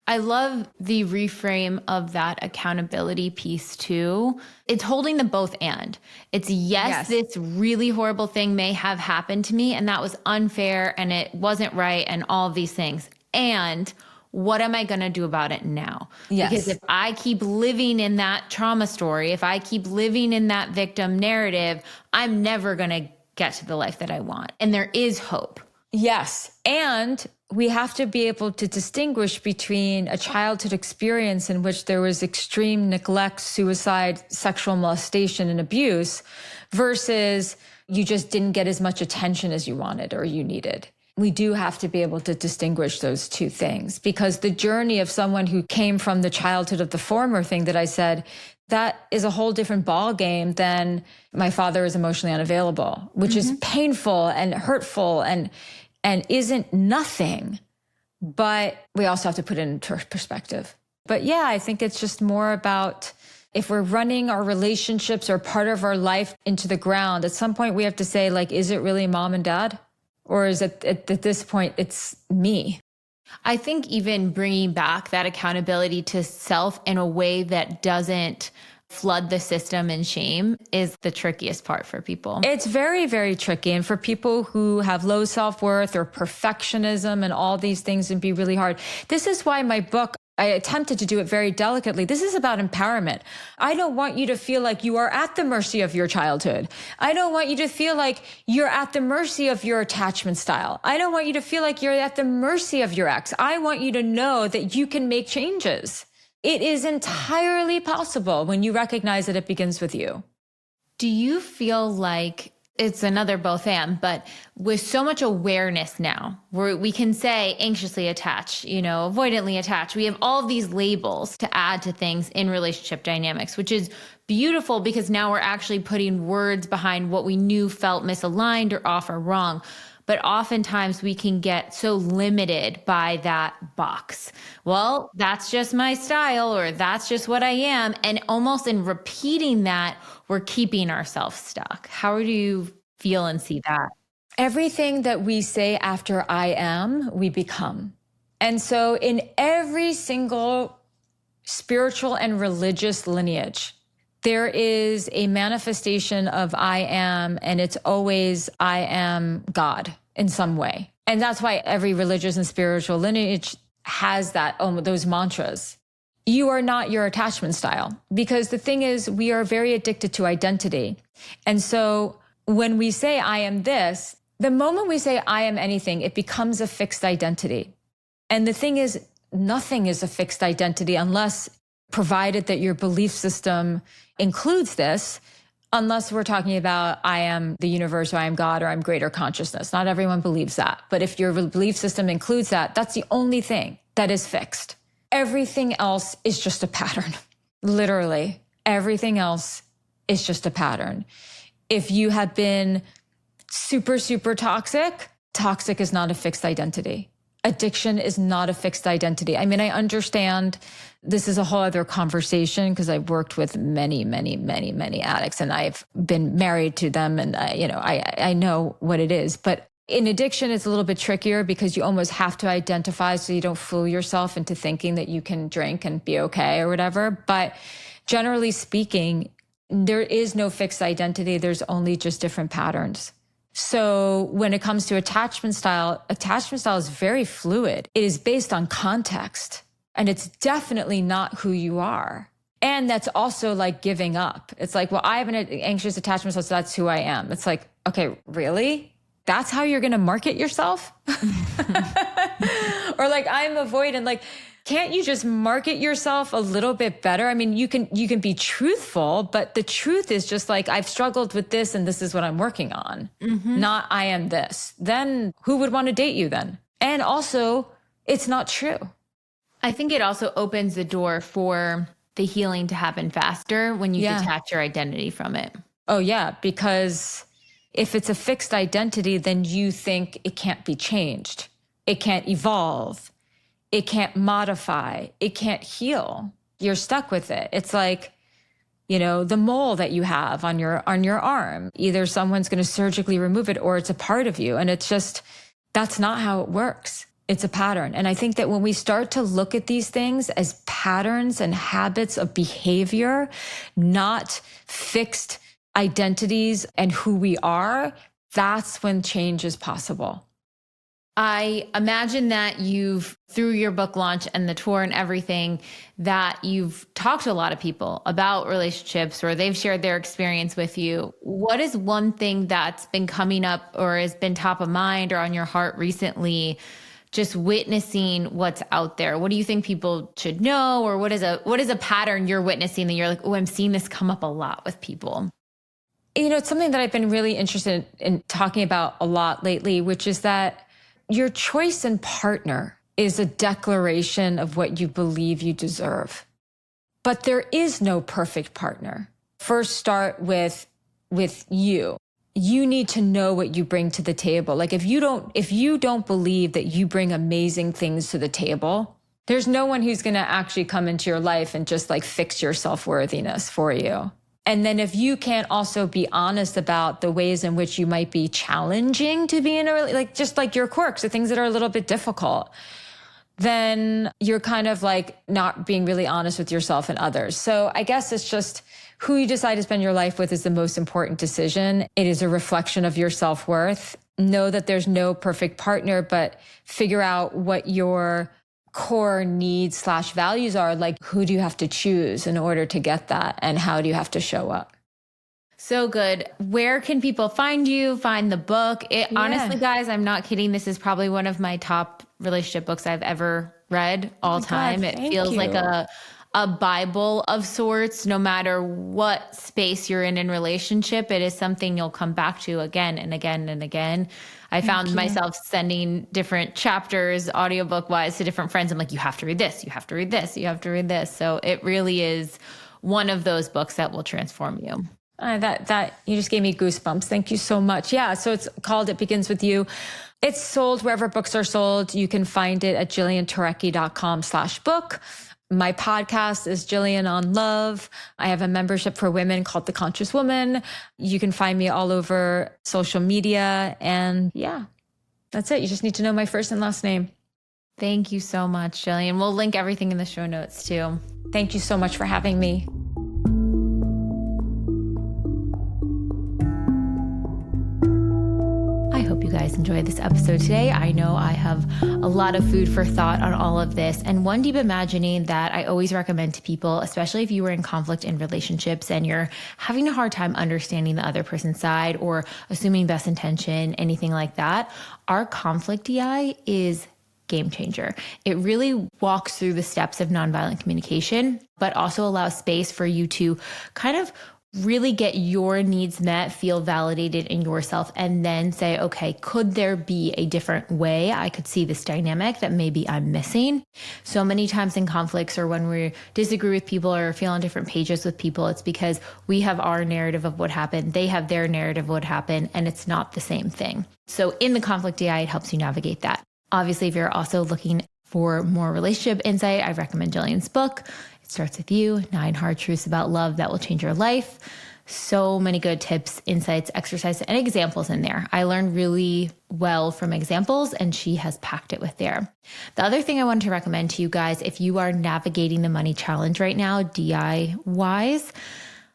I love the reframe of that accountability piece too. It's holding the both and. It's yes, this really horrible thing may have happened to me and that was unfair and it wasn't right and all of these things. And what am I going to do about it now? Yes. Because if I keep living in that trauma story, if I keep living in that victim narrative, I'm never going to get to the life that I want. And there is hope. Yes. And we have to be able to distinguish between a childhood experience in which there was extreme neglect, suicide, sexual molestation, and abuse versus you just didn't get as much attention as you wanted or you needed. We do have to be able to distinguish those two things because the journey of someone who came from the childhood of the former thing that I said, that is a whole different ball game than my father is emotionally unavailable, which is painful and hurtful and isn't nothing, but we also have to put it into perspective. But yeah, I think it's just more about if we're running our relationships or part of our life into the ground, at some point we have to say, like, is it really mom and dad? Or is it at this point, it's me? I think even bringing back that accountability to self in a way that doesn't flood the system in shame is the trickiest part for people. It's very, very tricky. And for people who have low self-worth or perfectionism and all these things, it'd be really hard. This is why my book, I attempted to do it very delicately. This is about empowerment. I don't want you to feel like you are at the mercy of your childhood. I don't want you to feel like you're at the mercy of your attachment style. I don't want you to feel like you're at the mercy of your ex. I want you to know that you can make changes. It is entirely possible when you recognize that it begins with you. Do you feel like it's another both and, but with so much awareness now, where we can say anxiously attached, avoidantly attached, we have all of these labels to add to things in relationship dynamics, which is beautiful because now we're actually putting words behind what we knew felt misaligned or off or wrong. But oftentimes we can get so limited by that box. Well, that's just my style, or that's just what I am. And almost in repeating that, we're keeping ourselves stuck. How do you feel and see that? Everything that we say after I am, we become. And so in every single spiritual and religious lineage, there is a manifestation of I am, and it's always I am God in some way. And that's why every religious and spiritual lineage has those mantras. You are not your attachment style, because the thing is, we are very addicted to identity. And so when we say I am this, the moment we say I am anything, it becomes a fixed identity. And the thing is, nothing is a fixed identity provided that your belief system includes this, unless we're talking about I am the universe, or I am God, or I'm greater consciousness. Not everyone believes that. But if your belief system includes that, that's the only thing that is fixed. Everything else is just a pattern. Literally, everything else is just a pattern. If you have been super, super toxic is not a fixed identity. addiction is not a fixed identity. I mean, I understand this is a whole other conversation because I've worked with many, many, many, many addicts, and I've been married to them, and I know what it is. But in addiction, it's a little bit trickier because you almost have to identify so you don't fool yourself into thinking that you can drink and be okay or whatever. But generally speaking, there is no fixed identity. There's only just different patterns. So when it comes to attachment style is very fluid. It is based on context, and it's definitely not who you are. And that's also like giving up. It's like, well, I have an anxious attachment style, so that's who I am. It's like, okay, really? That's how you're going to market yourself? Or like, I'm avoidant. Like, can't you just market yourself a little bit better? I mean, you can be truthful, but the truth is just like, I've struggled with this and this is what I'm working on, not I am this. Then who would want to date you then? And also, it's not true. I think it also opens the door for the healing to happen faster when you detach your identity from it. Oh yeah, because if it's a fixed identity, then you think it can't be changed. It can't evolve. It can't modify. It can't heal. You're stuck with it. It's like, the mole that you have on your arm. Either someone's going to surgically remove it or it's a part of you. And it's just, that's not how it works. It's a pattern. And I think that when we start to look at these things as patterns and habits of behavior, not fixed identities and who we are, that's when change is possible. I imagine that through your book launch and the tour and everything, that you've talked to a lot of people about relationships, or they've shared their experience with you. What is one thing that's been coming up or has been top of mind or on your heart recently, just witnessing what's out there? What do you think people should know? Or what is a pattern you're witnessing that you're like, oh, I'm seeing this come up a lot with people? It's something that I've been really interested in talking about a lot lately, which is that your choice in partner is a declaration of what you believe you deserve. But there is no perfect partner. First, start with you. You need to know what you bring to the table. Like if you don't believe that you bring amazing things to the table, there's no one who's going to actually come into your life and just like fix your self-worthiness for you. And then if you can't also be honest about the ways in which you might be challenging to be in just like your quirks, the things that are a little bit difficult, then you're kind of like not being really honest with yourself and others. So I guess it's just who you decide to spend your life with is the most important decision. It is a reflection of your self-worth. Know that there's no perfect partner, but figure out what your core needs / values are. Like, who do you have to choose in order to get that? And how do you have to show up? So good. Where can people find you, find the book? Honestly, guys, I'm not kidding. This is probably one of my top relationship books I've ever read all time. It feels like a Bible of sorts. No matter what space you're in relationship, it is something you'll come back to again and again and again. I found myself sending different chapters, audiobook wise, to different friends. I'm like, you have to read this, you have to read this, you have to read this. So it really is one of those books that will transform you. That you just gave me goosebumps. Thank you so much. Yeah. So it's called It Begins With You. It's sold wherever books are sold. You can find it at jillianturecki.com/book. My podcast is Jillian on Love. I have a membership for women called The Conscious Woman. You can find me all over social media. And yeah, that's it. You just need to know my first and last name. Thank you so much, Jillian. We'll link everything in the show notes too. Thank you so much for having me. I hope you guys enjoyed this episode today. I know I have a lot of food for thought on all of this. And one deep imagining that I always recommend to people, especially if you were in conflict in relationships and you're having a hard time understanding the other person's side or assuming best intention, anything like that, our conflict DI is game changer. It really walks through the steps of nonviolent communication, but also allows space for you to kind of really get your needs met, feel validated in yourself, and then say, okay, could there be a different way I could see this dynamic that maybe I'm missing? So many times in conflicts or when we disagree with people or feel on different pages with people, it's because we have our narrative of what happened, they have their narrative of what happened, and it's not the same thing. So in the conflict DI, it helps you navigate that. Obviously, if you're also looking for more relationship insight, I recommend Jillian's book. It starts with you, 9 Hard Truths About Love That Will Change Your Life. So many good tips, insights, exercises, and examples in there. I learned really well from examples, and she has packed it with there. The other thing I wanted to recommend to you guys, if you are navigating the money challenge right now, DI wise,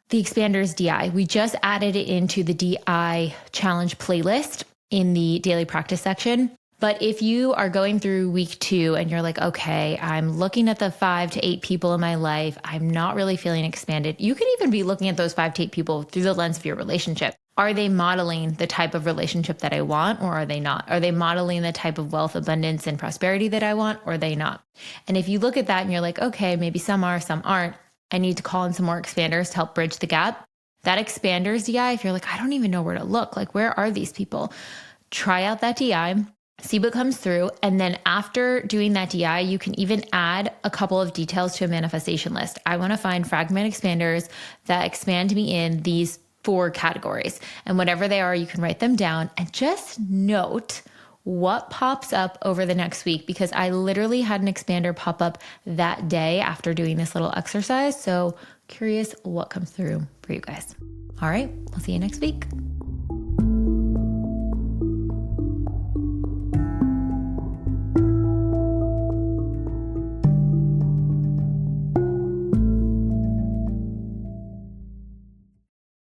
the Expanders DI. We just added it into the DI challenge playlist in the daily practice section. But if you are going through week 2 and you're like, okay, I'm looking at the 5 to 8 people in my life, I'm not really feeling expanded. You can even be looking at those 5 to 8 people through the lens of your relationship. Are they modeling the type of relationship that I want, or are they not? Are they modeling the type of wealth, abundance, and prosperity that I want, or are they not? And if you look at that and you're like, okay, maybe some are, some aren't, I need to call in some more expanders to help bridge the gap. That Expanders DI, if you're like, I don't even know where to look, like where are these people? Try out that DI. See what comes through. And then after doing that DI, you can even add a couple of details to a manifestation list. I want to find fragment expanders that expand me in these 4 categories. And whatever they are, you can write them down and just note what pops up over the next week, because I literally had an expander pop up that day after doing this little exercise. So curious what comes through for you guys. All right, we'll see you next week.